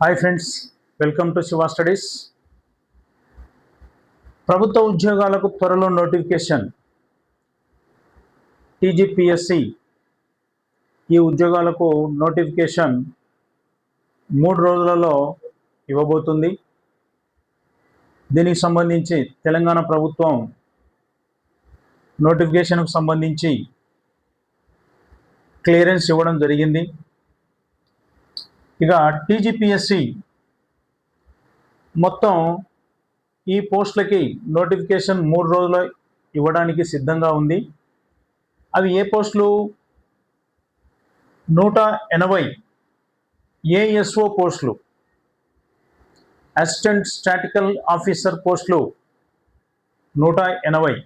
Hi friends, welcome to Shiva studies. ప్రభుత్వ ఉద్యోగాలకు త్వరలో నోటిఫికేషన్. టీజీపీఎస్సి ఈ ఉద్యోగాలకు నోటిఫికేషన్ 3 రోజులలో ఇవ్వబోతుంది. దీనికి సంబంధించి తెలంగాణ ప్రభుత్వం నోటిఫికేషన్కు సంబంధించి క్లియరెన్స్ ఇవ్వడం జరిగింది. ఇక టీజీపీఎస్సి మొత్తం ఈ పోస్టులకి నోటిఫికేషన్ 3 రోజులు ఇవ్వడానికి సిద్ధంగా ఉంది. అవి ఏ పోస్టులు? 180 ఏఎస్ఓ పోస్టులు, అసిస్టెంట్ స్టాటికల్ ఆఫీసర్ పోస్టులు 180.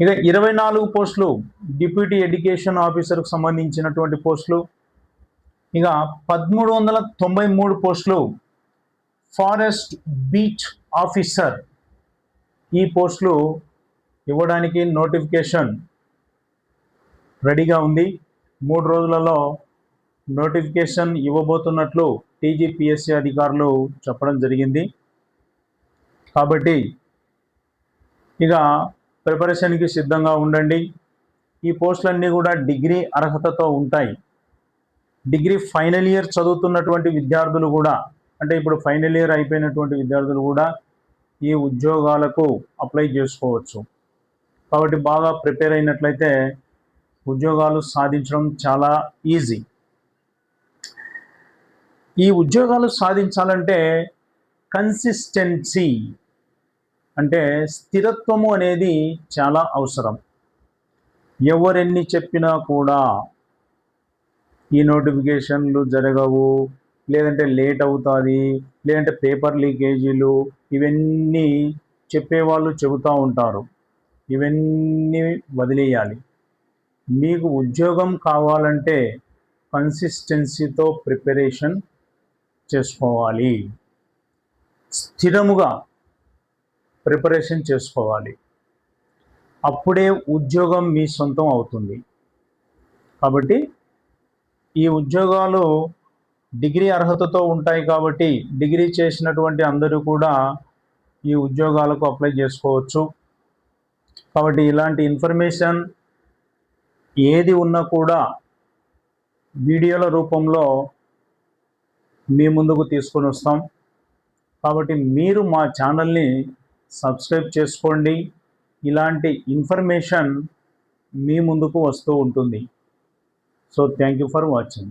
ఇక 24 పోస్టులు డిప్యూటీ ఎడ్యుకేషన్ ఆఫీసర్కు సంబంధించినటువంటి పోస్టులు. ఇక 1393 పోస్టులు ఫారెస్ట్ బీచ్ ఆఫీసర్. ఈ పోస్టులు ఇవ్వడానికి నోటిఫికేషన్ రెడీగా ఉంది. 3 రోజులలో నోటిఫికేషన్ ఇవ్వబోతున్నట్లు టీజీపీఎస్సీ అధికారులు చెప్పడం జరిగింది. కాబట్టి ఇక ప్రిపరేషన్కి సిద్ధంగా ఉండండి. ఈ పోస్టులన్నీ కూడా డిగ్రీ అర్హతతో ఉంటాయి. డిగ్రీ ఫైనల్ ఇయర్ చదువుతున్నటువంటి విద్యార్థులు కూడా, అంటే ఇప్పుడు ఫైనల్ ఇయర్ అయిపోయినటువంటి విద్యార్థులు కూడా ఈ ఉద్యోగాలకు అప్లై చేసుకోవచ్చు. కాబట్టి బాగా ప్రిపేర్ అయినట్లయితే ఉద్యోగాలు సాధించడం చాలా ఈజీ. ఈ ఉద్యోగాలు సాధించాలంటే కన్సిస్టెన్సీ, అంటే స్థిరత్వము అనేది చాలా అవసరం. ఎవరెన్ని చెప్పినా కూడా ఈ నోటిఫికేషన్లు జరగవు, లేదంటే లేట్ అవుతుంది, లేదంటే పేపర్ లీకేజీలు, ఇవన్నీ చెప్పేవాళ్ళు చెబుతూ ఉంటారు. ఇవన్నీ వదిలేయాలి. మీకు ఉద్యోగం కావాలంటే కన్సిస్టెన్సీతో ప్రిపరేషన్ చేసుకోవాలి, స్థిరముగా ప్రిపరేషన్ చేసుకోవాలి. అప్పుడే ఉద్యోగం మీ సొంతం అవుతుంది. కాబట్టి ఈ ఉద్యోగాలు డిగ్రీ అర్హతతో ఉంటాయి. కాబట్టి డిగ్రీ చేసినటువంటి అందరూ కూడా ఈ ఉద్యోగాలకు అప్లై చేసుకోవచ్చు. కాబట్టి ఇలాంటి ఇన్ఫర్మేషన్ ఏది ఉన్నా కూడా వీడియోల రూపంలో మీ ముందుకు తీసుకొని వస్తాం. కాబట్టి మీరు మా ఛానల్ని సబ్స్క్రైబ్ చేసుకోండి. ఇలాంటి ఇన్ఫర్మేషన్ మీ ముందుకు వస్తూ ఉంటుంది. So thank you for watching.